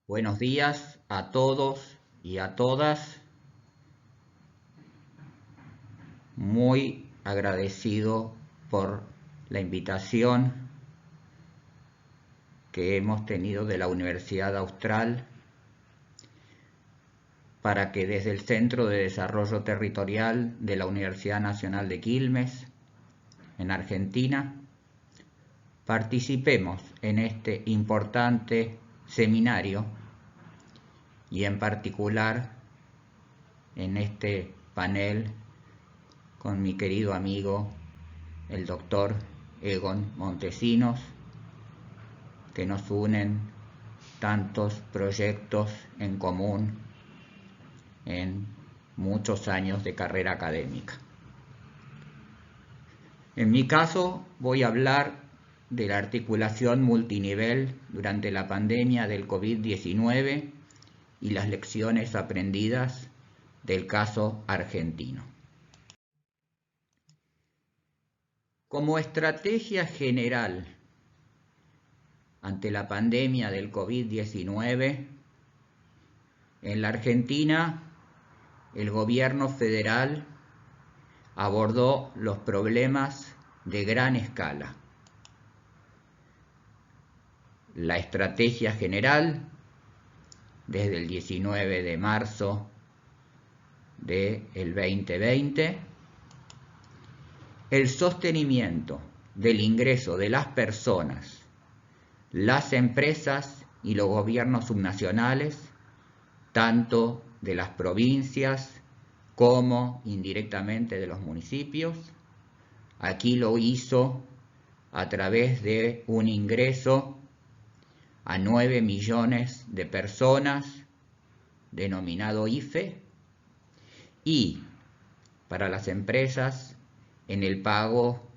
Buenos días a todos y a todas. Muy agradecido por la invitación que hemos tenido de la Universidad Austral para que desde el Centro de Desarrollo Territorial de la Universidad Nacional de Quilmes, en Argentina, participemos en este importante seminario y en particular en este panel con mi querido amigo el doctor Egon Montesinos, que nos unen tantos proyectos en común en muchos años de carrera académica. En mi caso voy a hablar de la articulación multinivel durante la pandemia del COVID-19 y las lecciones aprendidas del caso argentino. Como estrategia general ante la pandemia del COVID-19, en la Argentina el gobierno federal abordó los problemas de gran escala. La estrategia general, desde el 19 de marzo del 2020, el sostenimiento del ingreso de las personas, las empresas y los gobiernos subnacionales, tanto de las provincias como indirectamente de los municipios. Aquí lo hizo a través de un ingreso a 9 millones de personas, denominado IFE, y para las empresas en el pago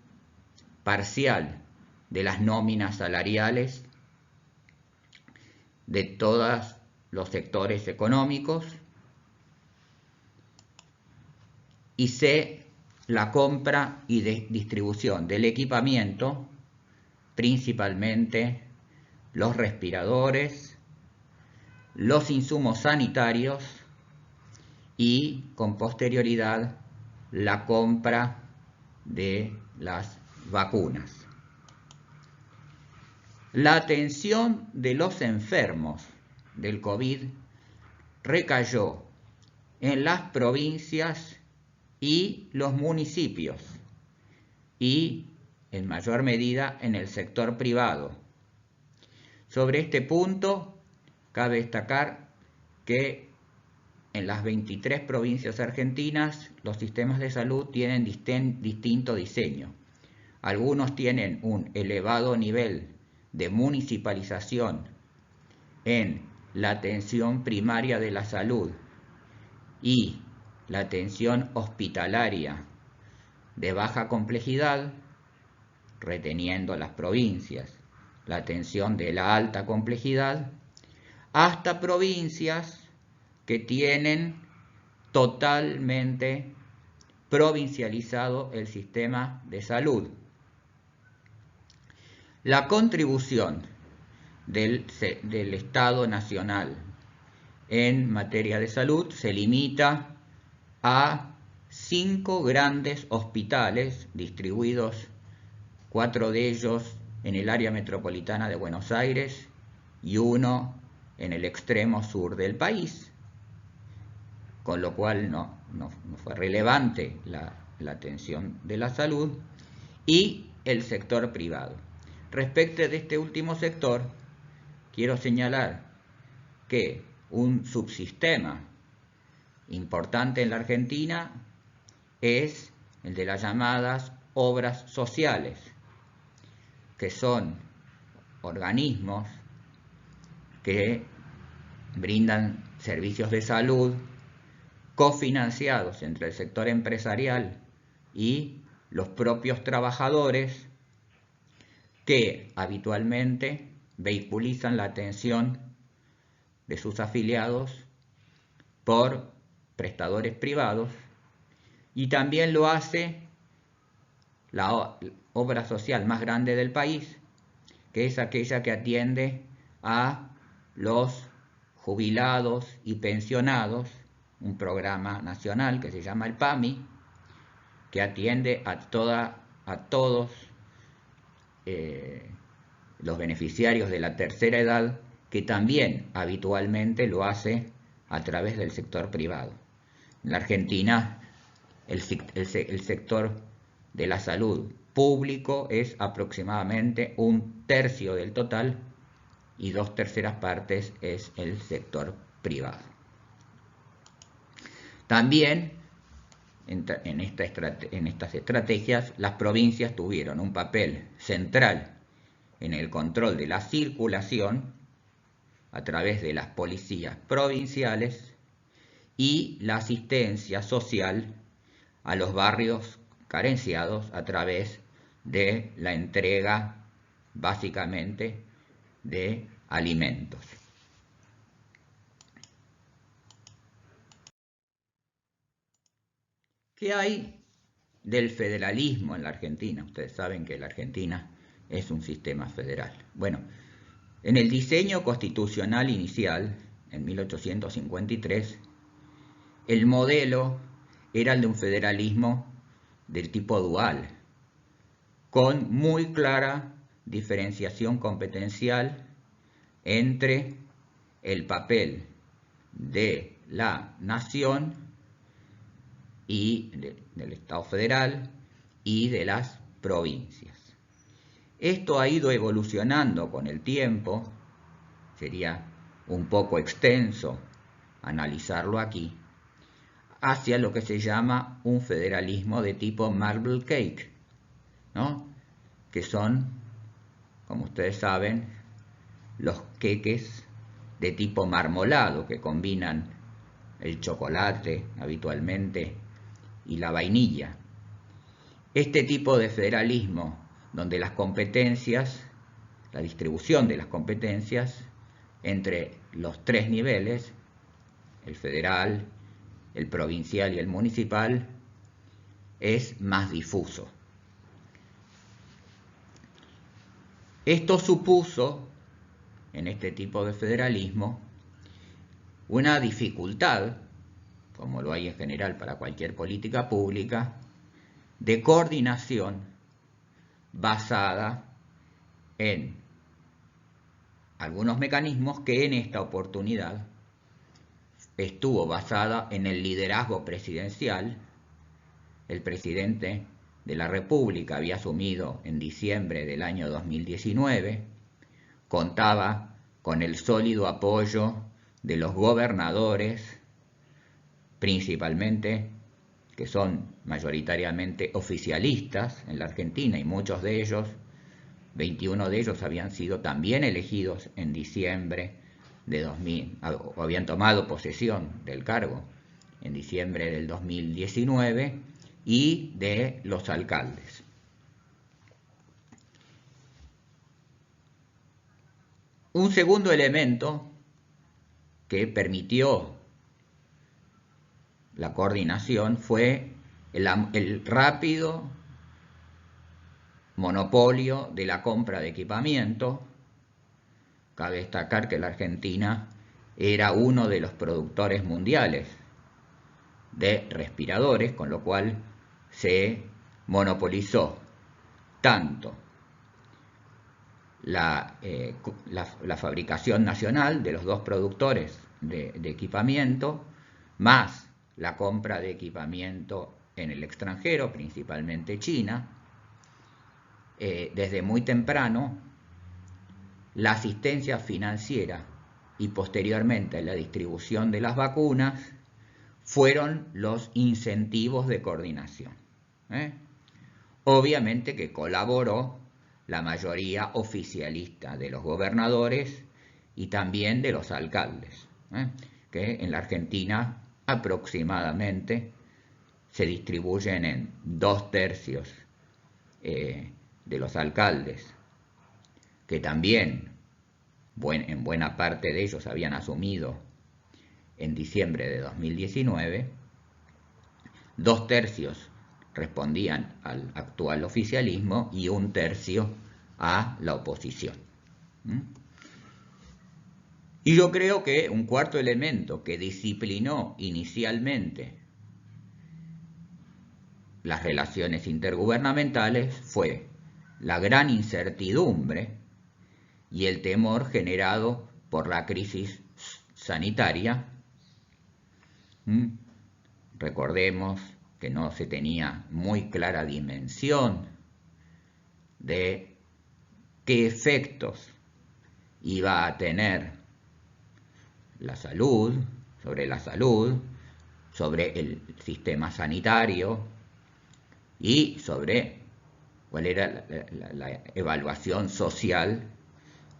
parcial de las nóminas salariales de todos los sectores económicos, y C, la compra y distribución del equipamiento, principalmente los respiradores, los insumos sanitarios y con posterioridad la compra de las vacunas. La atención de los enfermos del COVID recayó en las provincias y los municipios y en mayor medida en el sector privado. Sobre este punto cabe destacar que en las 23 provincias argentinas los sistemas de salud tienen distinto diseño. Algunos tienen un elevado nivel de municipalización en la atención primaria de la salud y la atención hospitalaria de baja complejidad, reteniendo las provincias, la atención de la alta complejidad, hasta provincias que tienen totalmente provincializado el sistema de salud. La contribución del Estado Nacional en materia de salud se limita a 5 grandes hospitales distribuidos, 4 de ellos en el área metropolitana de Buenos Aires y 1 en el extremo sur del país, con lo cual no fue relevante la atención de la salud, y el sector privado. Respecto de este último sector, quiero señalar que un subsistema importante en la Argentina es el de las llamadas obras sociales, que son organismos que brindan servicios de salud cofinanciados entre el sector empresarial y los propios trabajadores, que habitualmente vehiculizan la atención de sus afiliados por prestadores privados, y también lo hace la obra social más grande del país, que es aquella que atiende a los jubilados y pensionados, un programa nacional que se llama el PAMI, que atiende a todos los beneficiarios de la tercera edad, que también habitualmente lo hace a través del sector privado. En la Argentina, el sector de la salud público es aproximadamente 1/3 del total y 2/3 partes es el sector privado. También en estas estrategias las provincias tuvieron un papel central en el control de la circulación a través de las policías provinciales y la asistencia social a los barrios carenciados a través de la entrega básicamente de alimentos. ¿Qué hay del federalismo en la Argentina? Ustedes saben que la Argentina es un sistema federal. Bueno, en el diseño constitucional inicial, en 1853, el modelo era el de un federalismo del tipo dual, con muy clara diferenciación competencial entre el papel de la nación y del Estado federal y de las provincias. Esto ha ido evolucionando con el tiempo, sería un poco extenso analizarlo aquí, hacia lo que se llama un federalismo de tipo marble cake, ¿no? Que son, como ustedes saben, los queques de tipo marmolado que combinan el chocolate habitualmente y la vainilla. Este tipo de federalismo, donde las competencias, la distribución de las competencias entre los tres niveles, el federal, el provincial y el municipal, es más difuso. Esto supuso, en este tipo de federalismo, una dificultad, como lo hay en general para cualquier política pública, de coordinación basada en algunos mecanismos que en esta oportunidad estuvo basada en el liderazgo presidencial. El presidente de la República había asumido en diciembre del año 2019, contaba con el sólido apoyo de los gobernadores, principalmente, que son mayoritariamente oficialistas en la Argentina, y muchos de ellos, 21 de ellos habían sido también elegidos en diciembre de 2000, o habían tomado posesión del cargo en diciembre del 2019, y de los alcaldes. Un segundo elemento que permitió la coordinación fue el rápido monopolio de la compra de equipamiento. Cabe destacar que la Argentina era uno de los productores mundiales de respiradores, con lo cual se monopolizó tanto la fabricación nacional de los dos productores de equipamiento, más la compra de equipamiento en el extranjero, principalmente China. Desde muy temprano, la asistencia financiera y posteriormente la distribución de las vacunas fueron los incentivos de coordinación. Obviamente que colaboró la mayoría oficialista de los gobernadores y también de los alcaldes, que en la Argentina aproximadamente se distribuyen en 2/3 de los alcaldes, que también en buena parte de ellos habían asumido en diciembre de 2019, 2/3 respondían al actual oficialismo y 1/3 a la oposición. Y yo creo que un cuarto elemento que disciplinó inicialmente las relaciones intergubernamentales fue la gran incertidumbre y el temor generado por la crisis sanitaria. Recordemos que no se tenía muy clara dimensión de qué efectos iba a tener la salud, sobre el sistema sanitario y sobre cuál era la evaluación social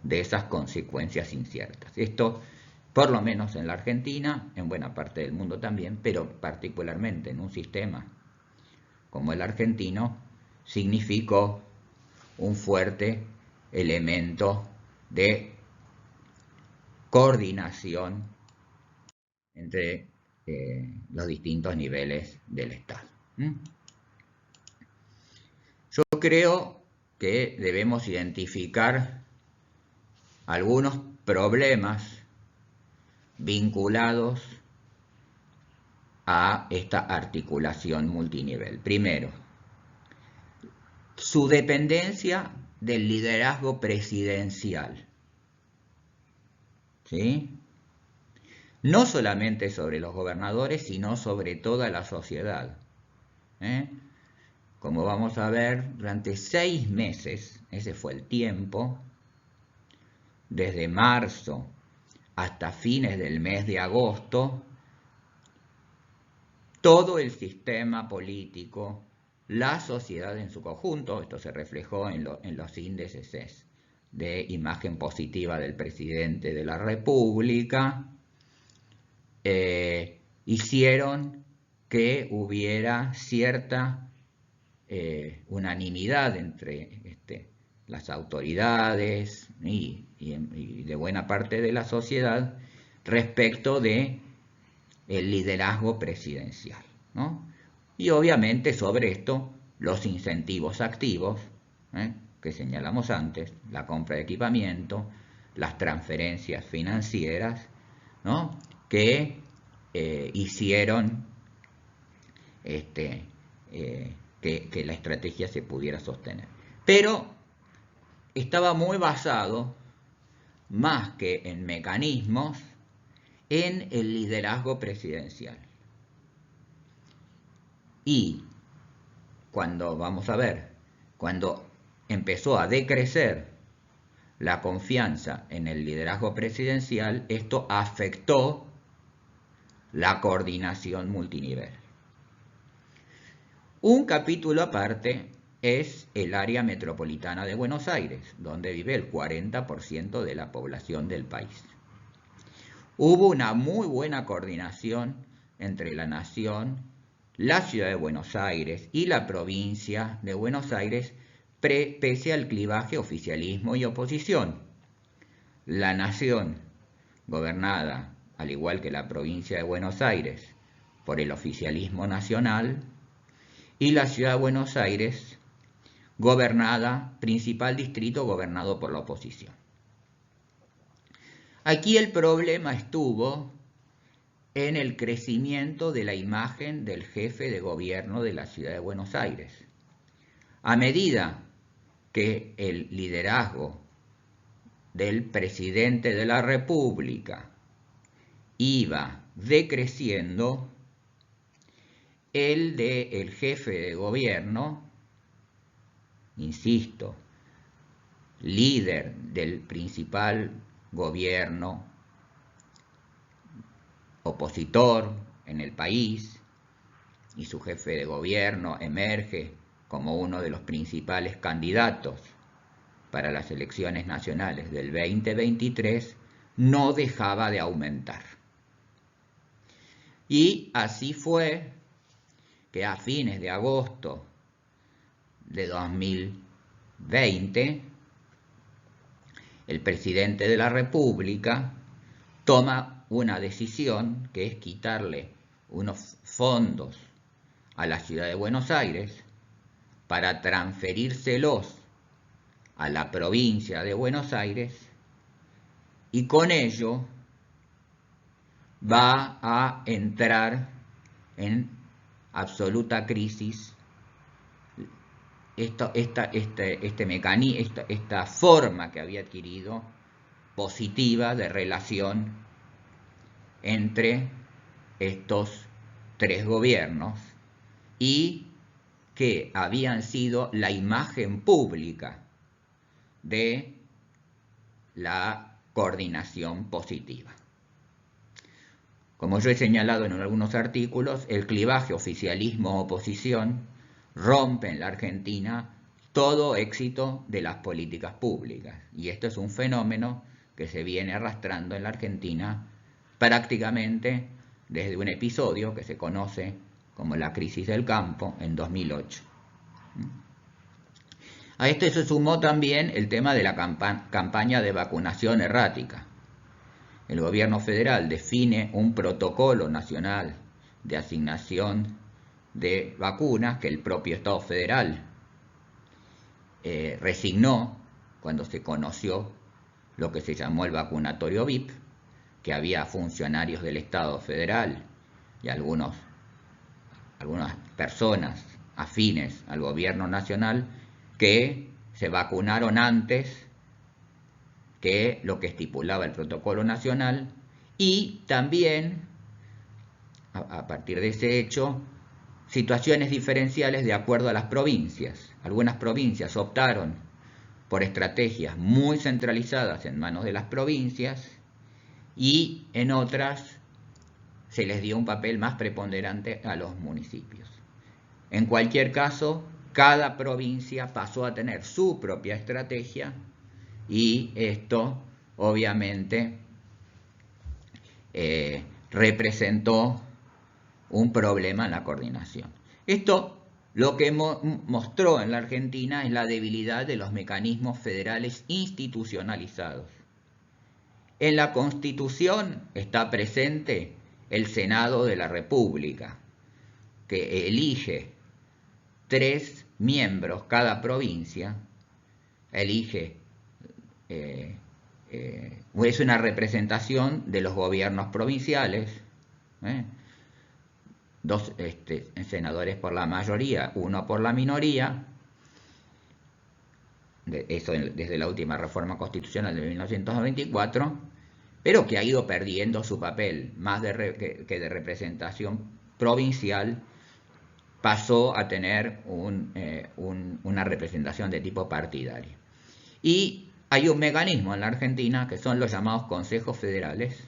de esas consecuencias inciertas. Esto, por lo menos en la Argentina, en buena parte del mundo también, pero particularmente en un sistema como el argentino, significó un fuerte elemento de coordinación entre los distintos niveles del Estado. Yo creo que debemos identificar algunos problemas vinculados a esta articulación multinivel. Primero, su dependencia del liderazgo presidencial. ¿Sí? No solamente sobre los gobernadores, sino sobre toda la sociedad. Como vamos a ver, durante 6 meses, ese fue el tiempo, desde marzo hasta fines del mes de agosto, todo el sistema político, la sociedad en su conjunto, esto se reflejó en los índices de imagen positiva del presidente de la República, hicieron que hubiera cierta unanimidad entre las autoridades y de buena parte de la sociedad respecto de el liderazgo presidencial, ¿no? Y obviamente sobre esto los incentivos activos, que señalamos antes, la compra de equipamiento, las transferencias financieras, ¿no?, que hicieron que la estrategia se pudiera sostener. Pero estaba muy basado, más que en mecanismos, en el liderazgo presidencial. Y cuando, vamos a ver, cuando empezó a decrecer la confianza en el liderazgo presidencial, esto afectó la coordinación multinivel. Un capítulo aparte es el área metropolitana de Buenos Aires, donde vive el 40% de la población del país. Hubo una muy buena coordinación entre la Nación, la Ciudad de Buenos Aires y la provincia de Buenos Aires, pese al clivaje oficialismo y oposición. La Nación, gobernada, al igual que la provincia de Buenos Aires, por el oficialismo nacional, y la Ciudad de Buenos Aires, gobernada, principal distrito gobernado por la oposición. Aquí el problema estuvo en el crecimiento de la imagen del jefe de gobierno de la Ciudad de Buenos Aires. A medida que el liderazgo del presidente de la República iba decreciendo, el del jefe de gobierno, insisto, líder del principal gobierno opositor en el país, y su jefe de gobierno emerge como uno de los principales candidatos para las elecciones nacionales del 2023, no dejaba de aumentar. Y así fue que a fines de agosto de 2020, el presidente de la República toma una decisión, que es quitarle unos fondos a la Ciudad de Buenos Aires para transferírselos a la provincia de Buenos Aires, y con ello va a entrar en absoluta crisis esta forma que había adquirido positiva de relación entre estos tres gobiernos y que habían sido la imagen pública de la coordinación positiva. Como yo he señalado en algunos artículos, el clivaje oficialismo-oposición rompe en la Argentina todo éxito de las políticas públicas. Y esto es un fenómeno que se viene arrastrando en la Argentina prácticamente desde un episodio que se conoce como la crisis del campo en 2008. A esto se sumó también el tema de la campaña de vacunación errática. El gobierno federal define un protocolo nacional de asignación de vacunas que el propio Estado federal resignó cuando se conoció lo que se llamó el vacunatorio VIP, que había funcionarios del Estado federal y algunas personas afines al gobierno nacional que se vacunaron antes que lo que estipulaba el protocolo nacional, y también, a partir de ese hecho, situaciones diferenciales de acuerdo a las provincias. Algunas provincias optaron por estrategias muy centralizadas en manos de las provincias y en otras se les dio un papel más preponderante a los municipios. En cualquier caso, cada provincia pasó a tener su propia estrategia y esto obviamente representó un problema en la coordinación. Esto lo que mostró en la Argentina es la debilidad de los mecanismos federales institucionalizados. En la Constitución está presente el Senado de la República, que elige 3 miembros cada provincia, elige, es una representación de los gobiernos provinciales, 2 senadores por la mayoría, 1 por la minoría, eso desde la última reforma constitucional de 1994, pero que ha ido perdiendo su papel, más de representación provincial, pasó a tener una representación de tipo partidario. Y hay un mecanismo en la Argentina que son los llamados consejos federales,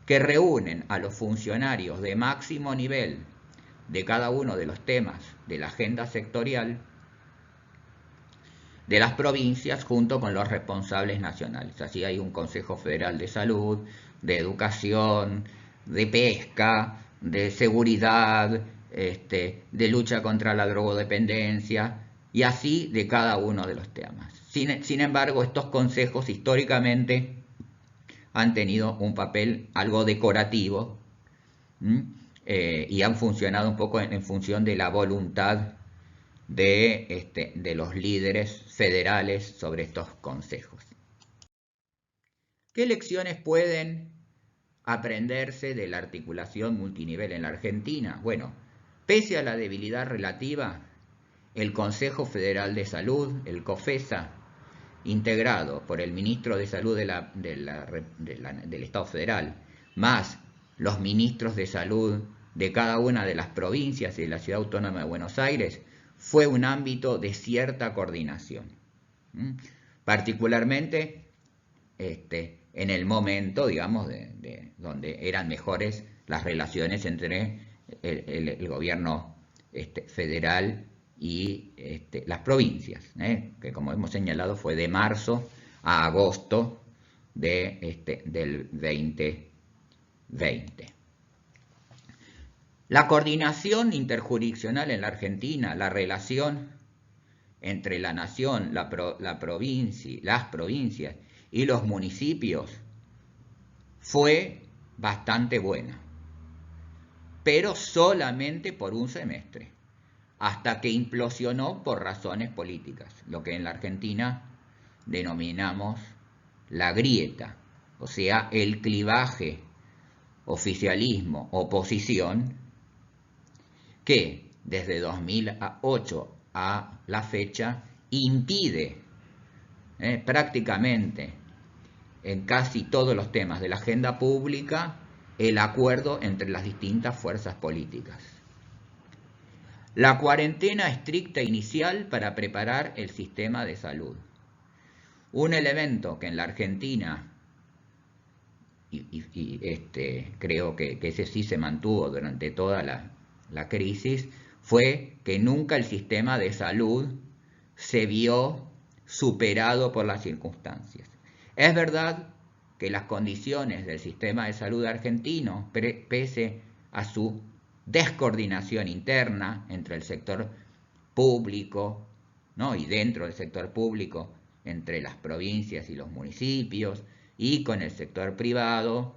que reúnen a los funcionarios de máximo nivel de cada uno de los temas de la agenda sectorial de las provincias junto con los responsables nacionales. Así hay un Consejo Federal de Salud, de Educación, de Pesca, de Seguridad, de lucha contra la drogodependencia, y así de cada uno de los temas. Sin embargo, estos consejos históricamente han tenido un papel algo decorativo y han funcionado un poco en función de la voluntad de los líderes federales sobre estos consejos. ¿Qué lecciones pueden aprenderse de la articulación multinivel en la Argentina? Bueno, pese a la debilidad relativa, el Consejo Federal de Salud, el COFESA, integrado por el ministro de Salud del Estado Federal, más los ministros de Salud de cada una de las provincias y de la Ciudad Autónoma de Buenos Aires, fue un ámbito de cierta coordinación. Particularmente en el momento, digamos, donde eran mejores las relaciones entre el gobierno federal y las provincias, que como hemos señalado fue de marzo a agosto del 2020. La coordinación interjurisdiccional en la Argentina, la relación entre la nación, las provincias y los municipios fue bastante buena, pero solamente por un semestre, hasta que implosionó por razones políticas, lo que en la Argentina denominamos la grieta, o sea, el clivaje oficialismo, oposición, que desde 2008 a la fecha impide prácticamente en casi todos los temas de la agenda pública el acuerdo entre las distintas fuerzas políticas. La cuarentena estricta inicial para preparar el sistema de salud. Un elemento que en la Argentina, creo que ese sí se mantuvo durante toda la crisis, fue que nunca el sistema de salud se vio superado por las circunstancias. Es verdad que las condiciones del sistema de salud argentino, pese a su descoordinación interna entre el sector público, ¿no?, y dentro del sector público entre las provincias y los municipios, y con el sector privado,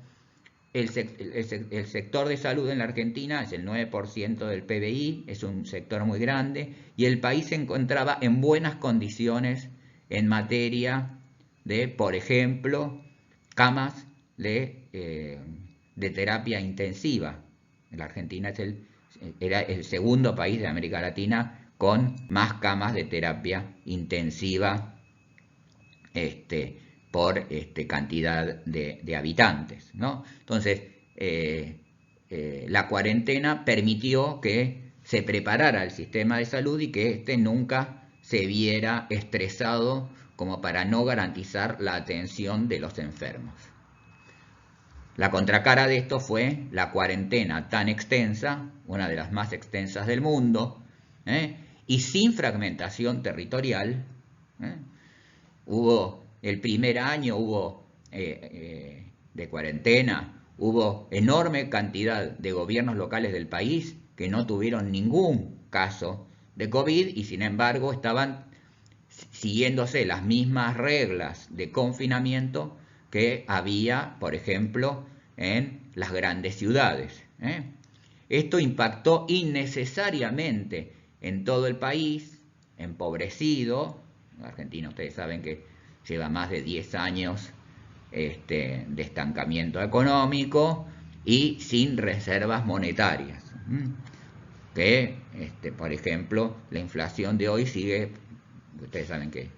el sector de salud en la Argentina es el 9% del PBI, es un sector muy grande, y el país se encontraba en buenas condiciones en materia de, por ejemplo, camas de terapia intensiva. La Argentina era el segundo país de América Latina con más camas de terapia intensiva por cantidad de habitantes, ¿no? Entonces, la cuarentena permitió que se preparara el sistema de salud y que nunca se viera estresado como para no garantizar la atención de los enfermos. La contracara de esto fue la cuarentena tan extensa, una de las más extensas del mundo, y sin fragmentación territorial. El primer año de cuarentena, hubo enorme cantidad de gobiernos locales del país que no tuvieron ningún caso de COVID y sin embargo estaban siguiéndose las mismas reglas de confinamiento que había, por ejemplo, en las grandes ciudades. Esto impactó innecesariamente en todo el país, empobrecido. Argentina, ustedes saben que lleva más de 10 años de estancamiento económico y sin reservas monetarias. Que, por ejemplo, la inflación de hoy sigue, ustedes saben que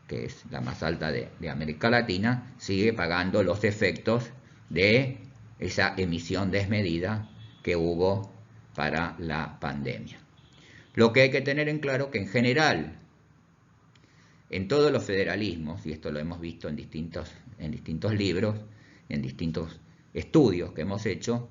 es la más alta de América Latina, sigue pagando los efectos de esa emisión desmedida que hubo para la pandemia. Lo que hay que tener en claro que en general, en todos los federalismos, y esto lo hemos visto en distintos libros, en distintos estudios que hemos hecho,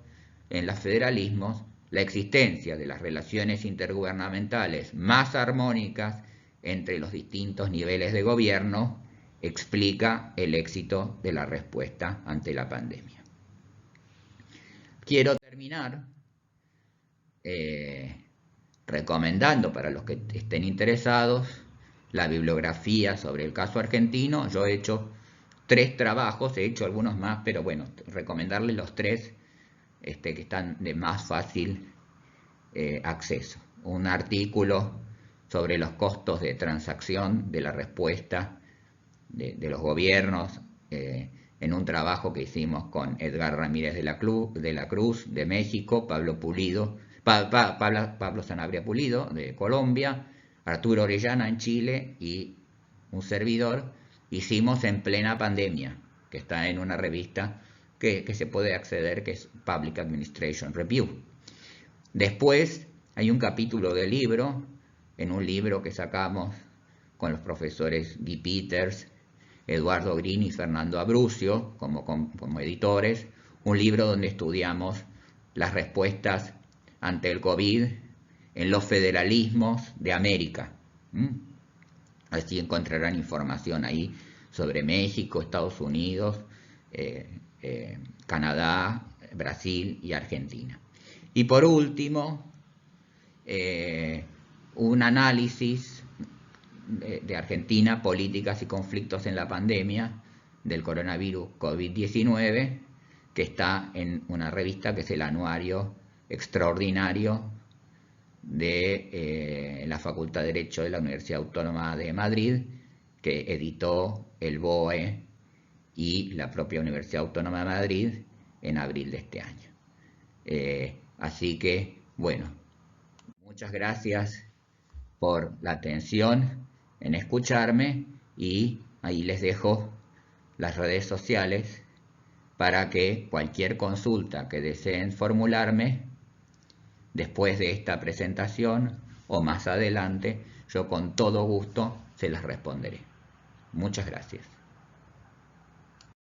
en los federalismos, la existencia de las relaciones intergubernamentales más armónicas entre los distintos niveles de gobierno explica el éxito de la respuesta ante la pandemia. Quiero terminar recomendando para los que estén interesados la bibliografía sobre el caso argentino. Yo he hecho 3 trabajos, he hecho algunos más, pero bueno, recomendarles los 3 que están de más fácil acceso. Un artículo sobre los costos de transacción de la respuesta de los gobiernos, en un trabajo que hicimos con Edgar Ramírez de la Cruz de México, Pablo Sanabria Pulido de Colombia, Arturo Orellana en Chile y un servidor. Hicimos en plena pandemia, que está en una revista que se puede acceder, que es Public Administration Review. Después hay un capítulo del libro, en un libro que sacamos con los profesores Guy Peters, Eduardo Green y Fernando Abruzio como editores, un libro donde estudiamos las respuestas ante el COVID en los federalismos de América. Así encontrarán información ahí sobre México, Estados Unidos, Canadá, Brasil y Argentina. Y por último, un análisis de Argentina, políticas y conflictos en la pandemia del coronavirus COVID-19, que está en una revista que es el Anuario Extraordinario de la Facultad de Derecho de la Universidad Autónoma de Madrid, que editó el BOE y la propia Universidad Autónoma de Madrid en abril de este año. Así que, bueno, muchas gracias por la atención en escucharme y ahí les dejo las redes sociales para que cualquier consulta que deseen formularme después de esta presentación o más adelante, yo con todo gusto se las responderé. Muchas gracias.